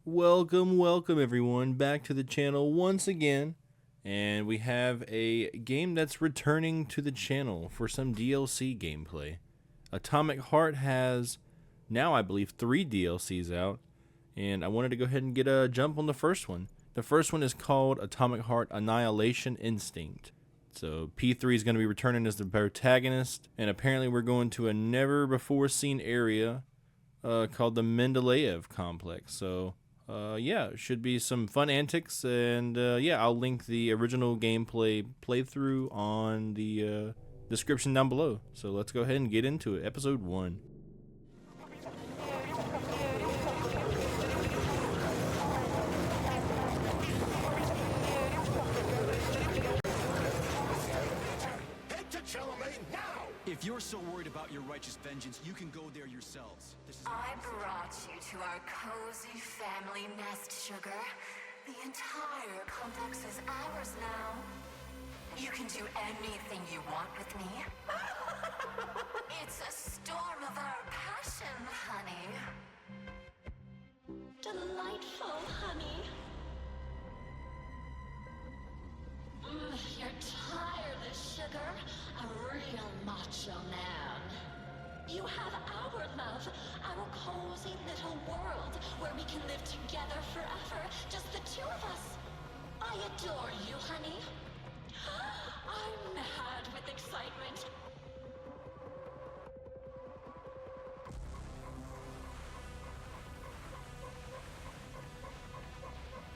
Welcome everyone back to the channel once again, and we have a game that's returning to the channel for some DLC gameplay. Atomic Heart has now, I believe, 3 DLCs out, and I wanted to go ahead and get a jump on the first one. The first one is called Atomic Heart Annihilation Instinct. So P3 is going to be returning as the protagonist, and apparently we're going to a never before seen area called the Mendeleev Complex. So yeah, it should be some fun antics, and yeah, I'll link the original gameplay playthrough on the description down below. So let's go ahead and get into it. Episode 1. If you're so worried about your righteous vengeance, you can go there yourselves. I brought you to our cozy family nest, Sugar. The entire complex is ours now. You can do anything you want with me. It's a storm of our passion, honey. Delightful, honey. You're tireless, Sugar. A real macho man. You have our love, our cozy little world where we can live together forever, just the two of us. I adore you, honey. I'm mad with excitement.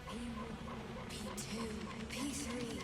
P1, P2, P3.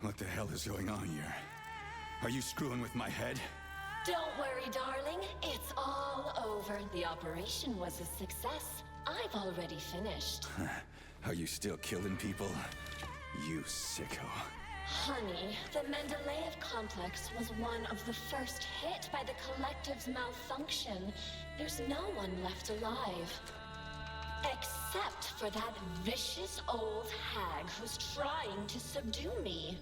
What the hell is going on here? Are you screwing with my head? Don't worry, darling. It's all over. The operation was a success. I've already finished. Are you still killing people? You sicko. Honey, the Mendeleev Complex was one of the first hit by the collective's malfunction. There's no one left alive. Except for that vicious old hag who's trying to subdue me.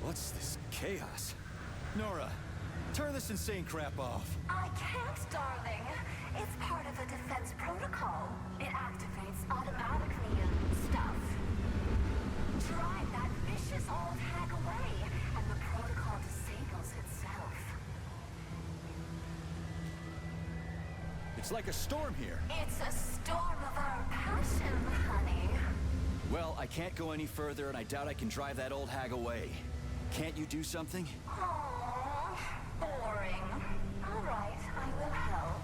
What's this chaos? Nora, turn this insane crap off. I can't, darling. It's part of a defense protocol. It activates automatically and stuff. Drive that vicious old hag away, and the protocol disables itself. It's like a storm here. It's a storm of our passion, honey. Well, I can't go any further, and I doubt I can drive that old hag away. Can't you do something? Aww, boring. All right, I will help.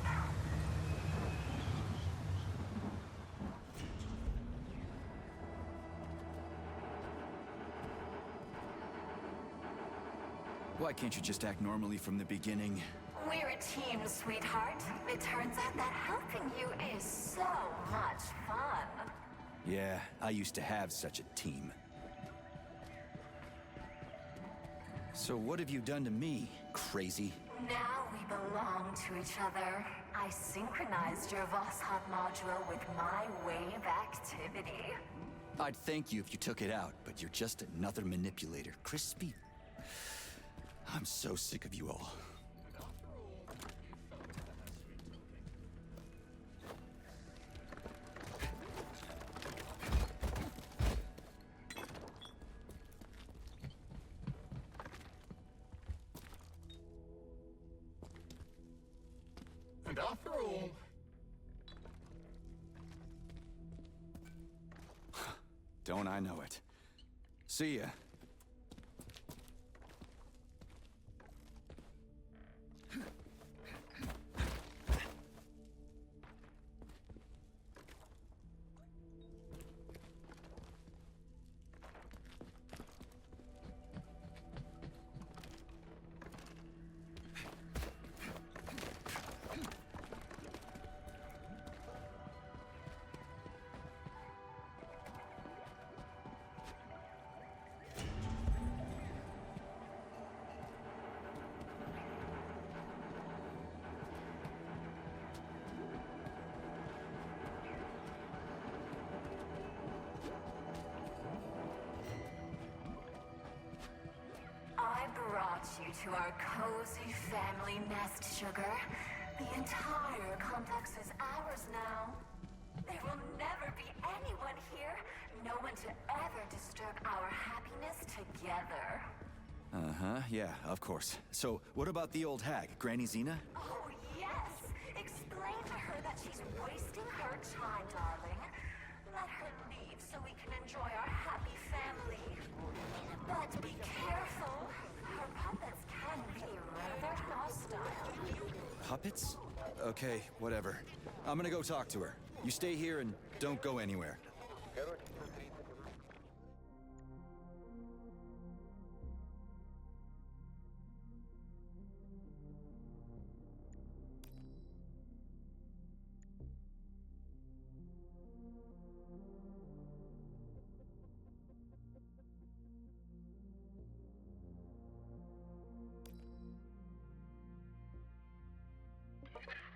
Why can't you just act normally from the beginning? We're a team, sweetheart. It turns out that helping you is so much fun. Yeah, I used to have such a team. So what have you done to me, crazy? Now we belong to each other. I synchronized your Vosshot module with my wave activity. I'd thank you if you took it out, but you're just another manipulator. Crispy. I'm so sick of you all. And after all... Don't I know it. See ya. I brought you to our cozy family nest, Sugar. The entire complex is ours now. There will never be anyone here, no one to ever disturb our happiness together. Uh-huh, yeah, of course. So, what about the old hag, Granny Xena? Oh, yes! Explain to her that she's wasting her time, darling. Let her leave so we can enjoy our happy family. But be careful. Her puppets can be rather hostile. Puppets? Okay, whatever. I'm gonna go talk to her. You stay here and don't go anywhere.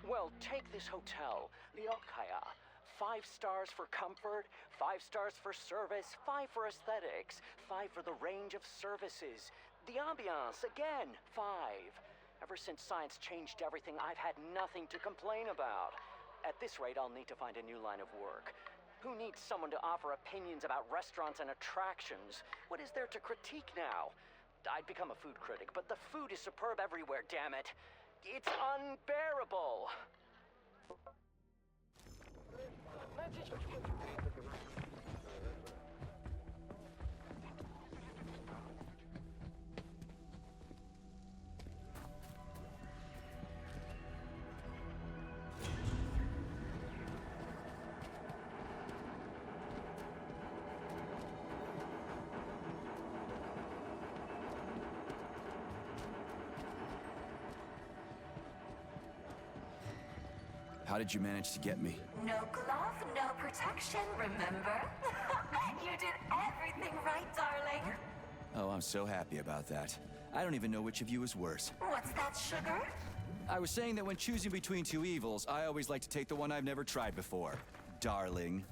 Well, take this hotel, the Okaya. 5 stars for comfort, 5 stars for service, 5 for aesthetics, 5 for the range of services. The ambiance, again, 5. Ever since science changed everything, I've had nothing to complain about. At this rate, I'll need to find a new line of work. Who needs someone to offer opinions about restaurants and attractions? What is there to critique now? I'd become a food critic, but the food is superb everywhere, damn it. It's unbearable! How did you manage to get me? No glove, no protection, remember? You did everything right, darling. Oh, I'm so happy about that. I don't even know which of you is worse. What's that, Sugar? I was saying that when choosing between 2 evils, I always like to take the one I've never tried before. Darling.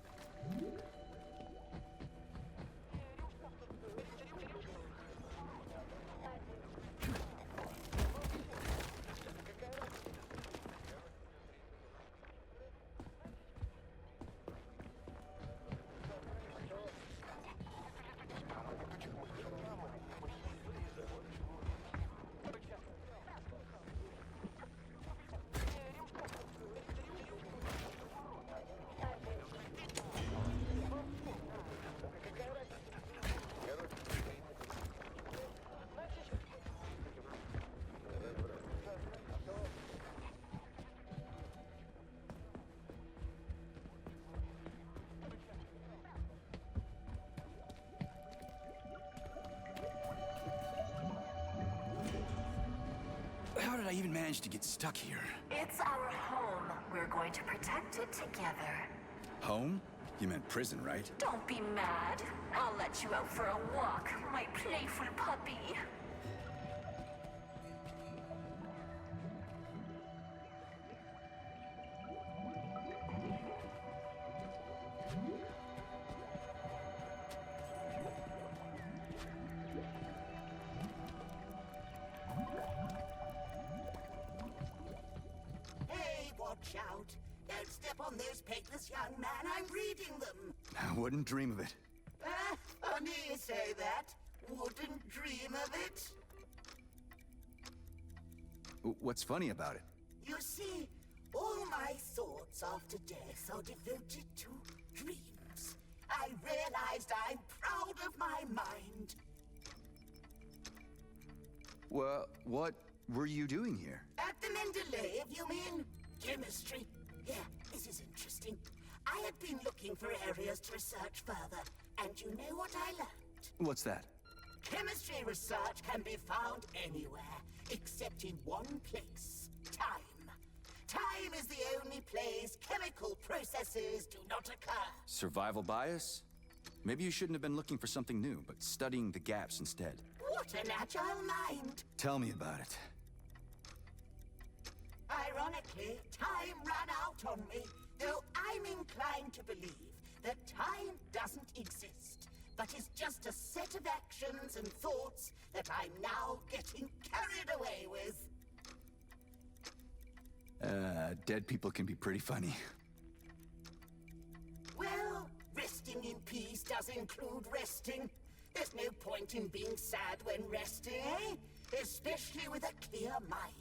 even manage to get stuck here? It's our home. We're going to protect it together. Home? You meant prison, right? Don't be mad. I'll let you out for a walk, my playful puppy. Hey, watch out. Don't step on those papers, young man. I'm reading them. I wouldn't dream of it. Funny you say that. Wouldn't dream of it. What's funny about it? You see, all my thoughts after death are devoted to dreams. I realized I'm proud of my mind. Well, what were you doing here? At the Mendeleev, you mean? Chemistry. Yeah, this is interesting. I had been looking for areas to research further, and you know what I learned? What's that? Chemistry research can be found anywhere, except in one place. Time. Time is the only place chemical processes do not occur. Survival bias? Maybe you shouldn't have been looking for something new, but studying the gaps instead. What an agile mind! Tell me about it. Ironically, time ran out on me, though I'm inclined to believe that time doesn't exist, but is just a set of actions and thoughts that I'm now getting carried away with. Dead people can be pretty funny. Well, resting in peace does include resting. There's no point in being sad when resting, eh? Especially with a clear mind.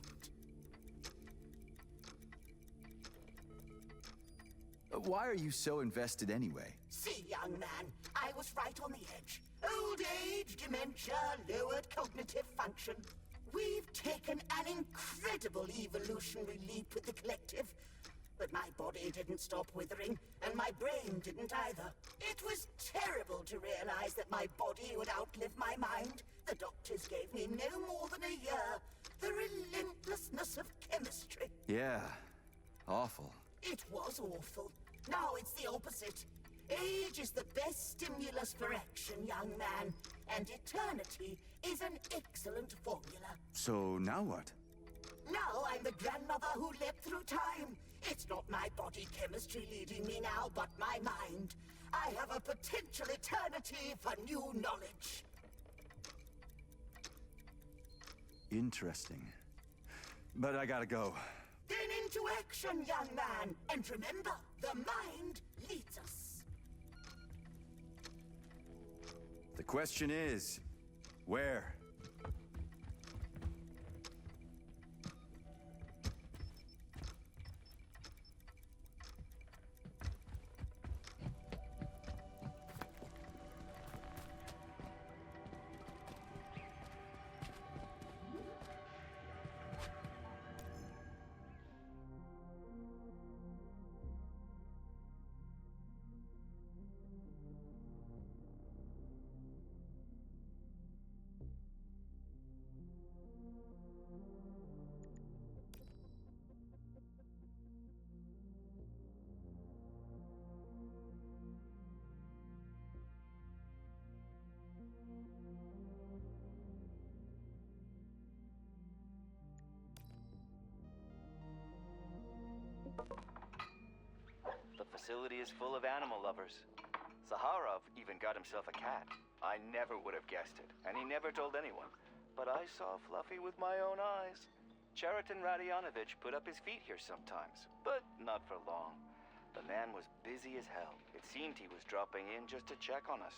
Why are you so invested anyway? See, young man, I was right on the edge. Old age, dementia, lowered cognitive function. We've taken an incredible evolutionary leap with the collective. But my body didn't stop withering, and my brain didn't either. It was terrible to realize that my body would outlive my mind. The doctors gave me no more than a year. The relentlessness of chemistry. Yeah, awful. It was awful. Now it's the opposite. Age is the best stimulus for action, young man. And eternity is an excellent formula. So now what? Now I'm the grandmother who leapt through time. It's not my body chemistry leading me now, but my mind. I have a potential eternity for new knowledge. Interesting. But I gotta go. Then into action, young man. And remember, the mind leads us. The question is, where? The facility is full of animal lovers. Zaharov even got himself a cat. I never would have guessed it, and he never told anyone. But I saw Fluffy with my own eyes. Cheriton Radionovich put up his feet here sometimes, but not for long. The man was busy as hell. It seemed he was dropping in just to check on us.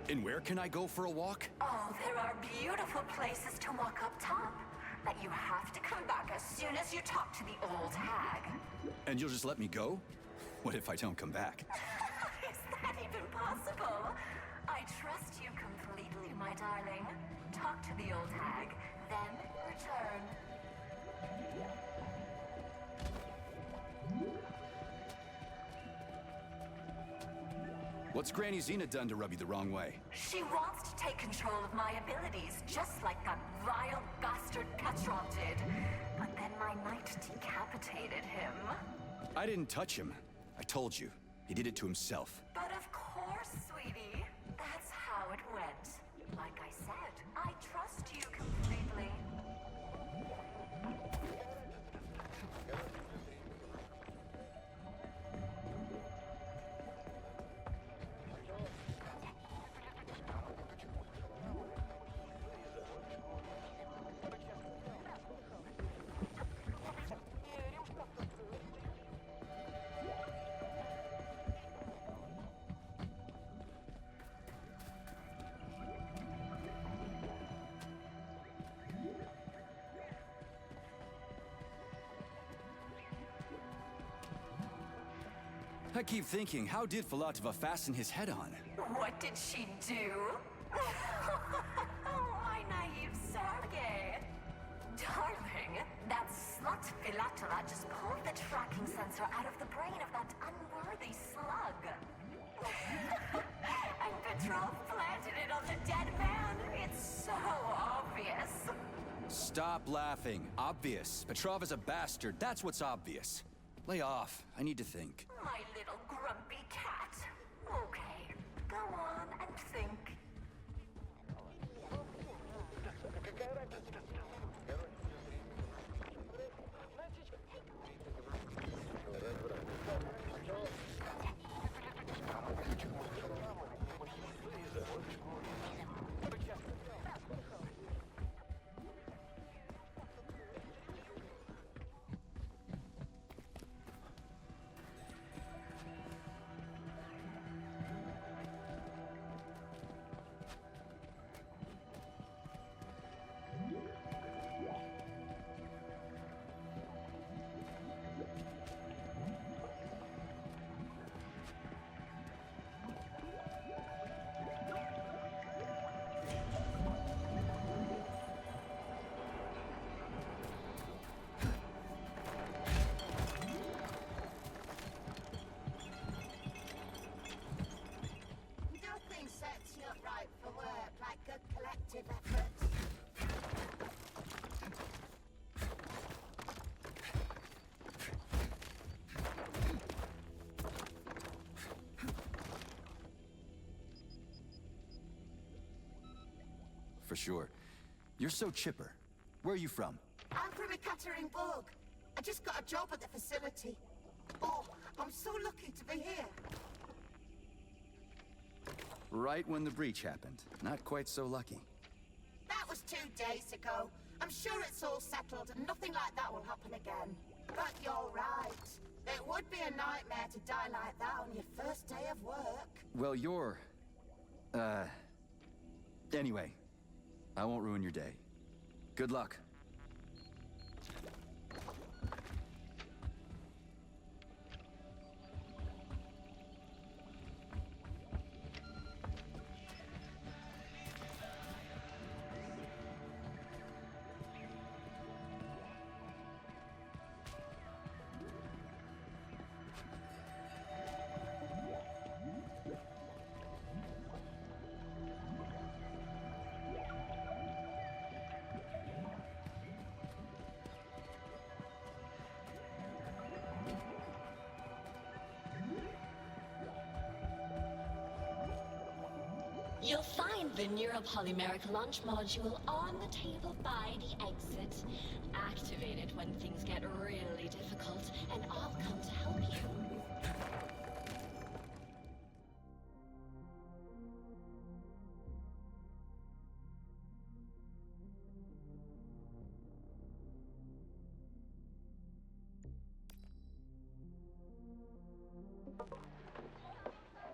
And where can I go for a walk? Oh, there are beautiful places to walk up top. But you have to come back as soon as you talk to the old hag. And you'll just let me go? What if I don't come back? Is that even possible? I trust you completely, my darling. Talk to the old hag, then return. What's Granny Xena done to rub you the wrong way? She wants to take control of my abilities, just like that vile bastard Petrov did. But then my knight decapitated him. I didn't touch him. I told you. He did it to himself. But of course, sweetie. That's how it went. Like I said, I trust you completely. I keep thinking, how did Filatova fasten his head on? What did she do? My naive Sergei. Darling, that slut Filatova just pulled the tracking sensor out of the brain of that unworthy slug. And Petrov planted it on the dead man. It's so obvious. Stop laughing. Obvious. Petrov is a bastard. That's what's obvious. Lay off. I need to think. My little grumpy cat. Okay, go on and think. Nothing sets you up right for work like a collective effort. For sure. You're so chipper. Where are you from? I'm from Ekaterinburg. I just got a job at the facility. Oh, I'm so lucky to be here. Right when the breach happened. Not quite so lucky. That was 2 days ago. I'm sure it's all settled and nothing like that will happen again. But you're right. It would be a nightmare to die like that on your first day of work. Well, you're... Anyway, I won't ruin your day. Good luck. You'll find the neuropolymeric launch module on the table by the exit. Activate it when things get really difficult, and I'll come to help you.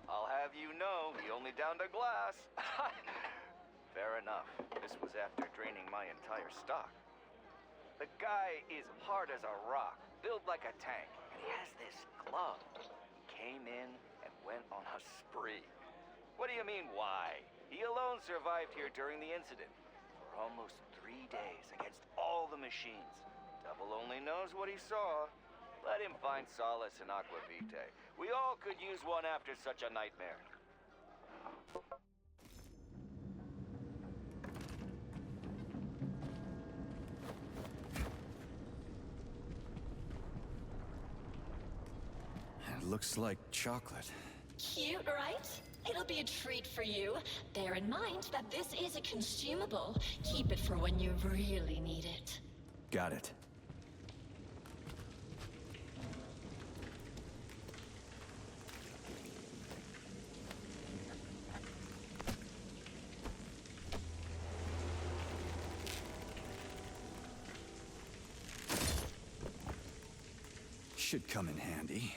I'll have you know, he only down to glass. Fair enough. This was after draining my entire stock. The guy is hard as a rock, built like a tank, and he has this glove. He came in and went on a spree. What do you mean, why? He alone survived here during the incident for almost 3 days against all the machines. Devil only knows what he saw. Let him find solace in Aqua Vitae. We all could use one after such a nightmare. It looks like chocolate. Cute, right? It'll be a treat for you. Bear in mind that this is a consumable. Keep it for when you really need it. Got it. Should come in handy.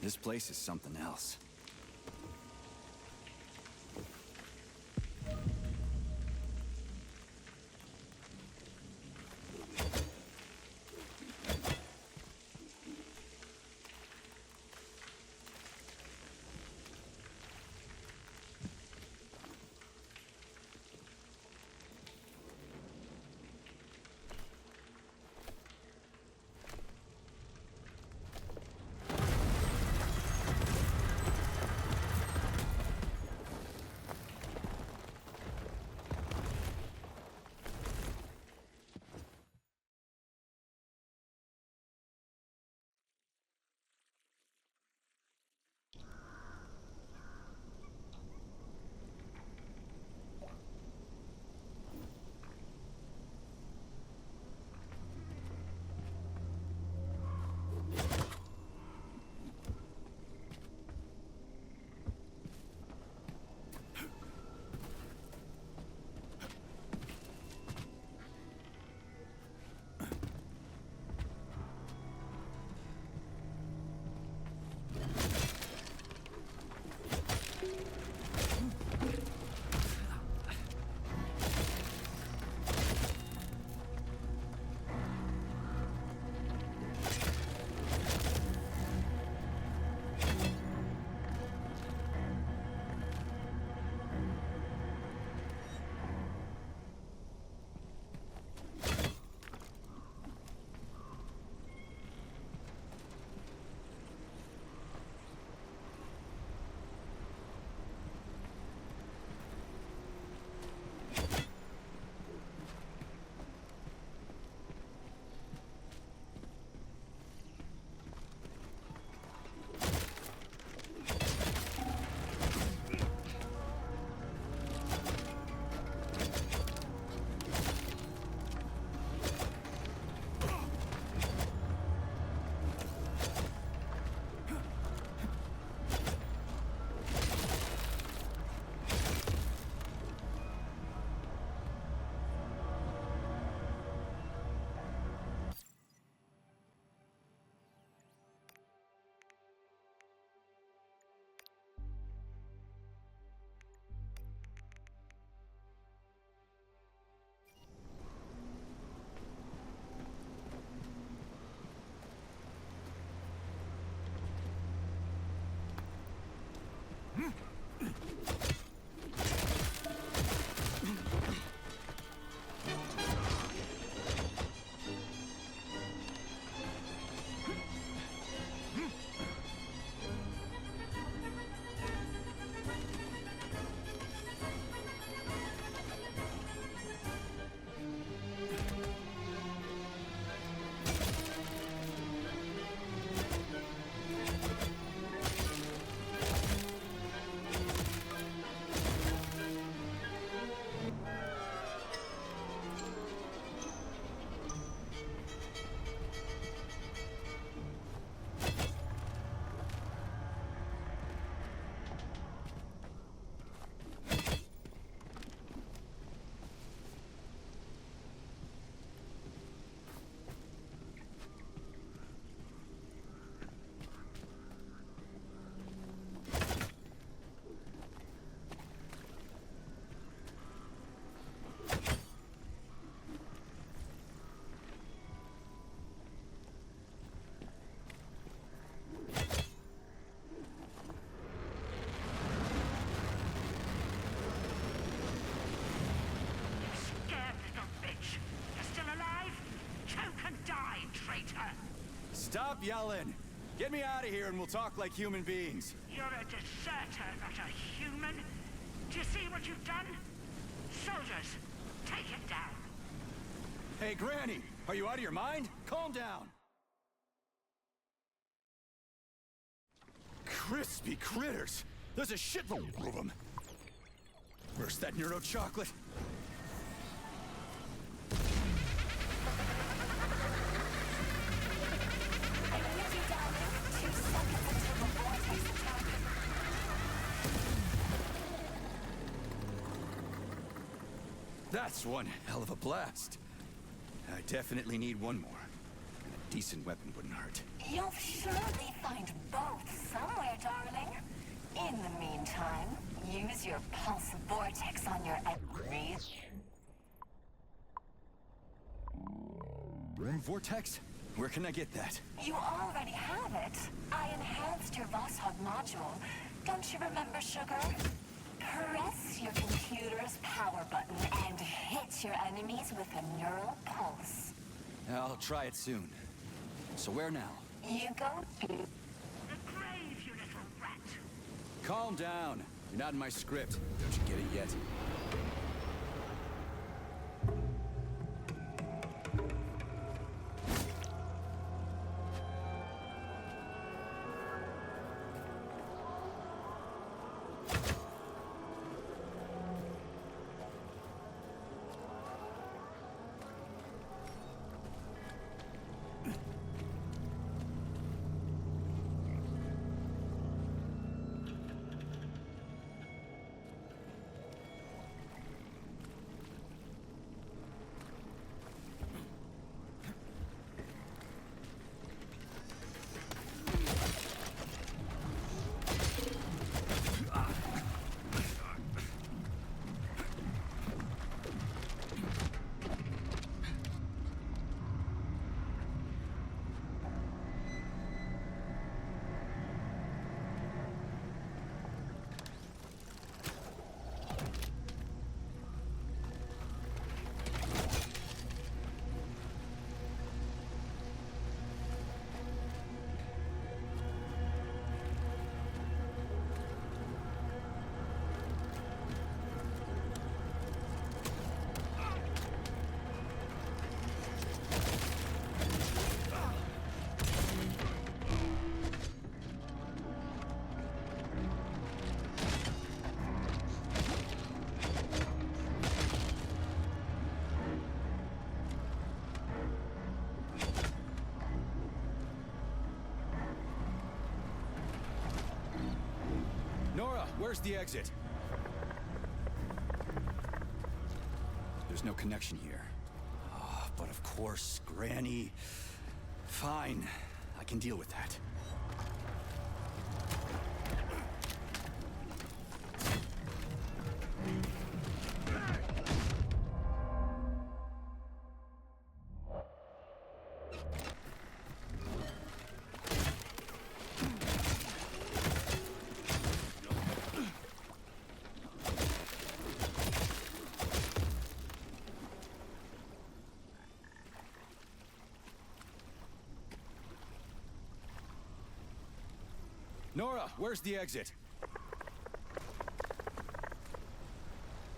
This place is something else. Stop yelling! Get me out of here and we'll talk like human beings. You're a deserter, not a human. Do you see what you've done? Soldiers, take him down. Hey, Granny! Are you out of your mind? Calm down! Crispy critters! There's a shitload of them! Where's that neuro chocolate? That's one hell of a blast. I definitely need one more. And a decent weapon wouldn't hurt. You'll surely find both somewhere, darling. In the meantime, use your pulse vortex on your enemies. Vortex? Where can I get that? You already have it. I enhanced your Vosshog module. Don't you remember, Sugar? Press your computer's power button and hit your enemies with a neural pulse. I'll try it soon. So where now? You go to... The grave, you little rat. Calm down. You're not in my script. Don't you get it yet? Nora, where's the exit? There's no connection here. Oh, but of course, Granny. Fine, I can deal with that. Nora, where's the exit?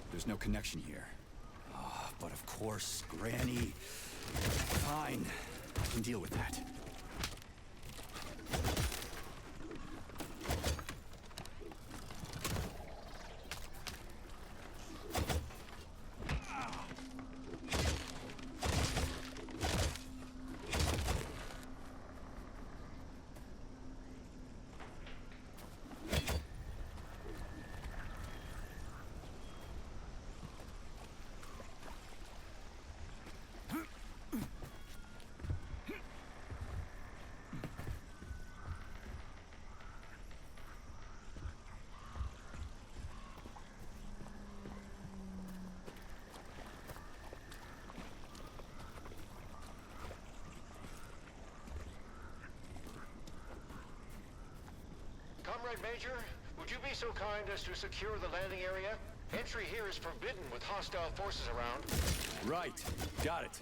There's no connection here. Oh, but of course, Granny. Fine, I can deal with that. Comrade Major, would you be so kind as to secure the landing area? Entry here is forbidden with hostile forces around. Right. Got it.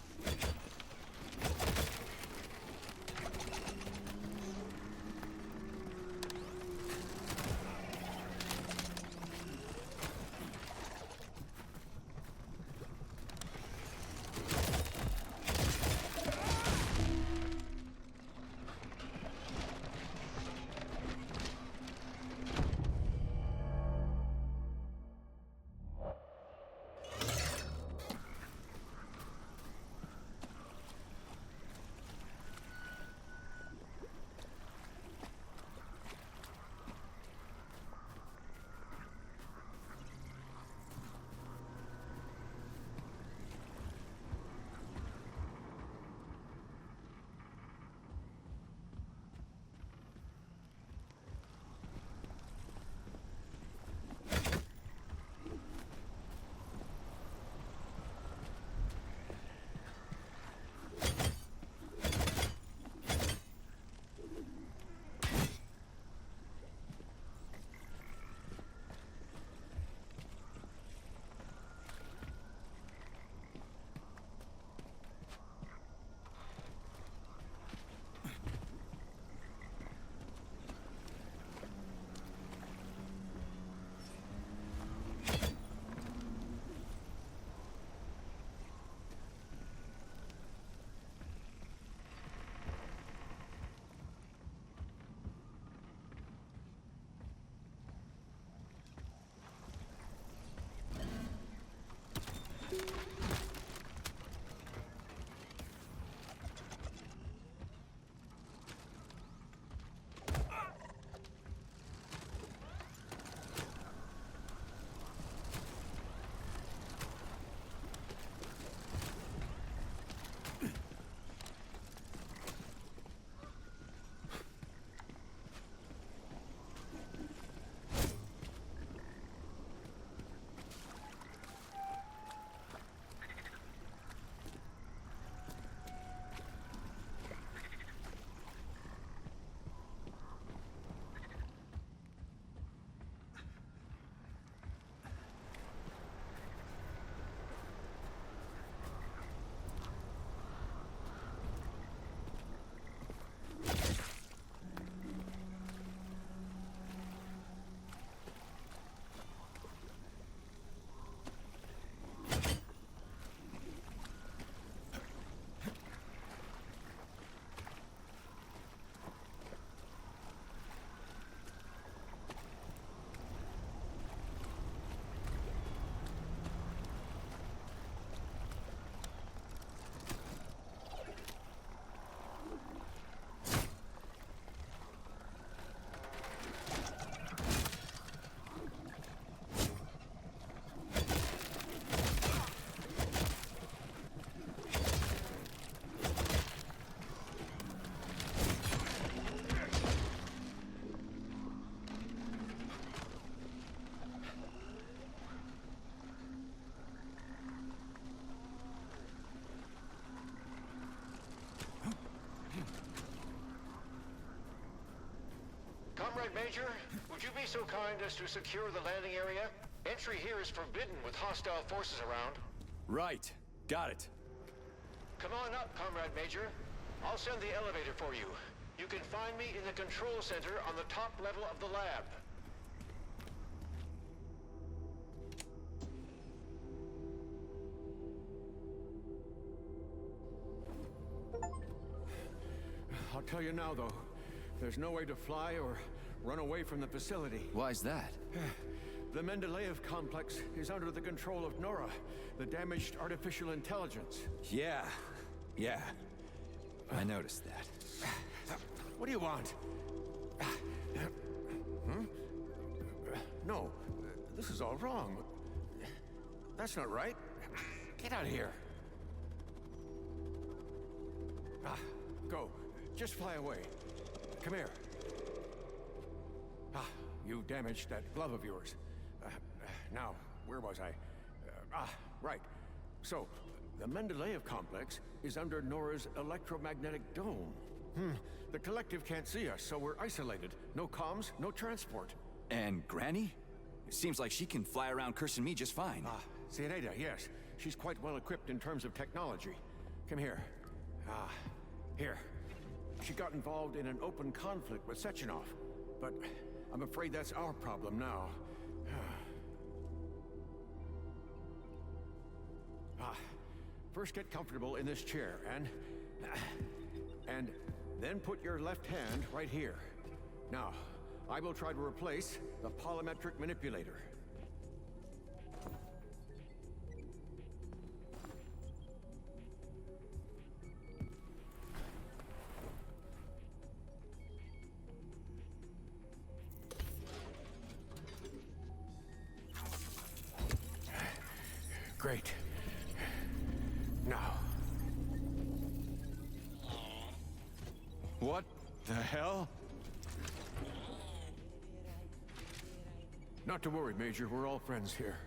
Comrade Major, would you be so kind as to secure the landing area? Entry here is forbidden with hostile forces around. Right. Got it. Come on up, Comrade Major. I'll send the elevator for you. You can find me in the control center on the top level of the lab. I'll tell you now, though. There's no way to fly or run away from the facility. Why's that? The Mendeleev Complex is under the control of NORA, the damaged artificial intelligence. Yeah. I noticed that. What do you want? No, this is all wrong. That's not right. Get out of here. Go. Just fly away. Come here. You damaged that glove of yours. Now, where was I? Right. So, the Mendeleev Complex is under NORA's electromagnetic dome. The collective can't see us, so we're isolated. No comms, no transport. And Granny? It seems like she can fly around cursing me just fine. Zinaida, yes. She's quite well equipped in terms of technology. Come here. Here. She got involved in an open conflict with Sechenov, but I'm afraid that's our problem now. First get comfortable in this chair, and then put your left hand right here. Now, I will try to replace the polymetric manipulator. Great. Now. What the hell? Not to worry, Major. We're all friends here.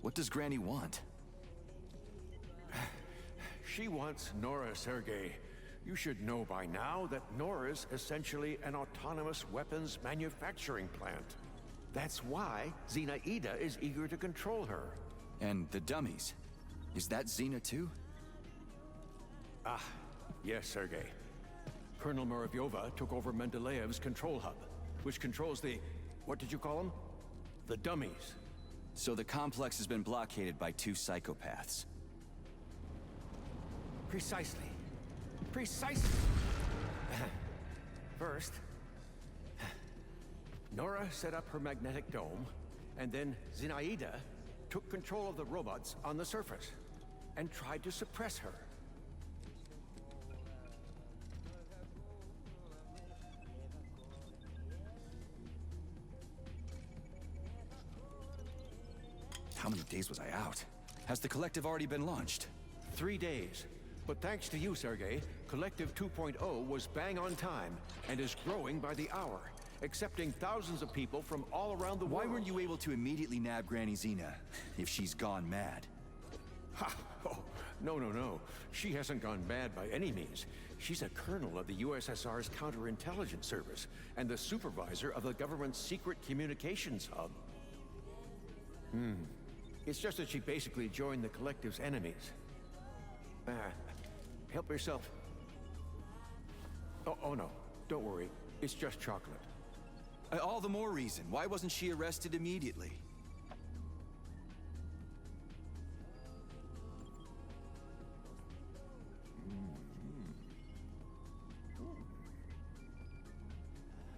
What does Granny want? She wants NORA, Sergei. You should know by now that NORA's essentially an autonomous weapons manufacturing plant. That's why Zinaida is eager to control her. And the dummies. Is that Xena too? Yes, Sergei. Colonel Muravyova took over Mendeleev's control hub, which controls the... what did you call them? The dummies. So the complex has been blockaded by two psychopaths. Precisely. First, NORA set up her magnetic dome, and then Zinaida took control of the robots on the surface and tried to suppress her. How many days was I out? Has the collective already been launched? 3 days. But thanks to you, Sergei, Collective 2.0 was bang on time and is growing by the hour, accepting thousands of people from all around the world. Why weren't you able to immediately nab Granny Xena, if she's gone mad? Oh, no. She hasn't gone mad by any means. She's a colonel of the USSR's counterintelligence service and the supervisor of the government's secret communications hub. It's just that she basically joined the Collective's enemies. Help yourself. Oh no, don't worry. It's just chocolate. All the more reason. Why wasn't she arrested immediately?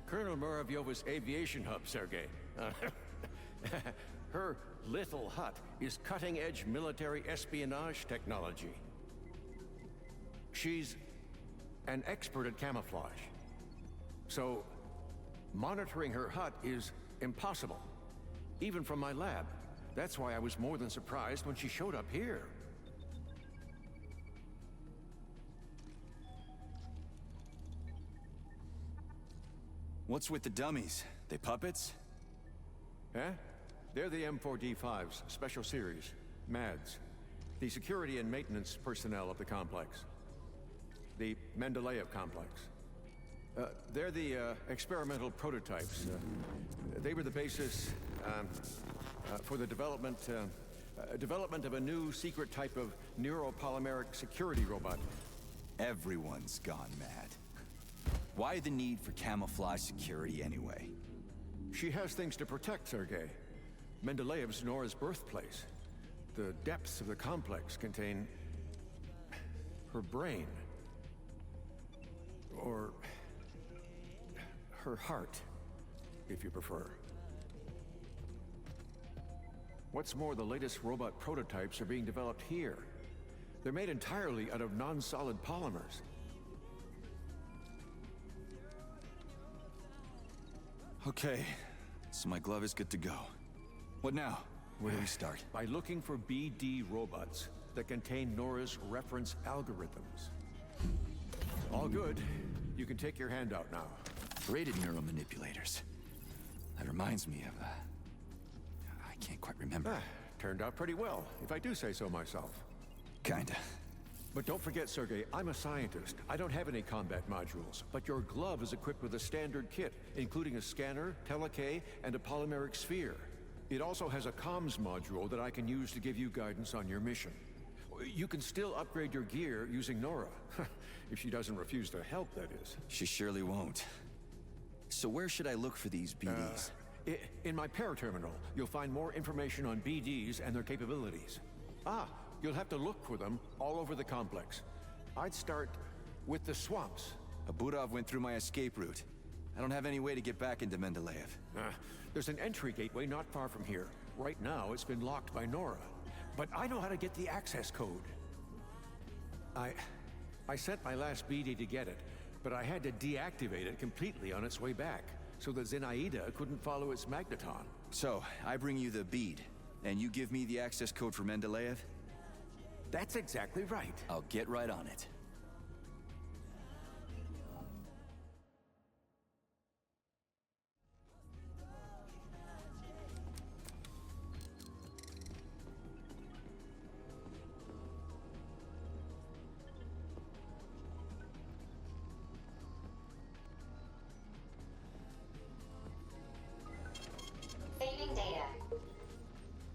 Colonel Muravyova's aviation hub, Sergei. Her little hut is cutting-edge military espionage technology. She's an expert at camouflage. So, monitoring her hut is impossible, even from my lab. That's why I was more than surprised when she showed up here. What's with the dummies? They puppets? They're the M4D5s, special series, MADs. The security and maintenance personnel of the complex. The Mendeleev Complex. They're the experimental prototypes. They were the basis for the development of a new secret type of neuropolymeric security robot. Everyone's gone mad. Why the need for camouflage security anyway? She has things to protect, Sergei. Mendeleev's Nora's birthplace. The depths of the complex contain her brain. Or her heart, if you prefer. What's more, the latest robot prototypes are being developed here. They're made entirely out of non-solid polymers. Okay, so my glove is good to go. What now? Where do we start? By looking for BD robots that contain Nora's reference algorithms. All good. You can take your hand out now. Braided neuromanipulators. That reminds me of, I can't quite remember. Turned out pretty well, if I do say so myself. Kinda. But don't forget, Sergei, I'm a scientist. I don't have any combat modules, but your glove is equipped with a standard kit, including a scanner, telekay, and a polymeric sphere. It also has a comms module that I can use to give you guidance on your mission. You can still upgrade your gear using NORA. If she doesn't refuse to help, that is. She surely won't. So where should I look for these BDs? In my paraterminal, you'll find more information on BDs and their capabilities. You'll have to look for them all over the complex. I'd start with the swamps. Abudov went through my escape route. I don't have any way to get back into Mendeleev. There's an entry gateway not far from here. Right now, it's been locked by NORA. But I know how to get the access code. I sent my last BD to get it, but I had to deactivate it completely on its way back, so that Zinaida couldn't follow its magneton. So, I bring you the bead, and you give me the access code for Mendeleev? That's exactly right. I'll get right on it.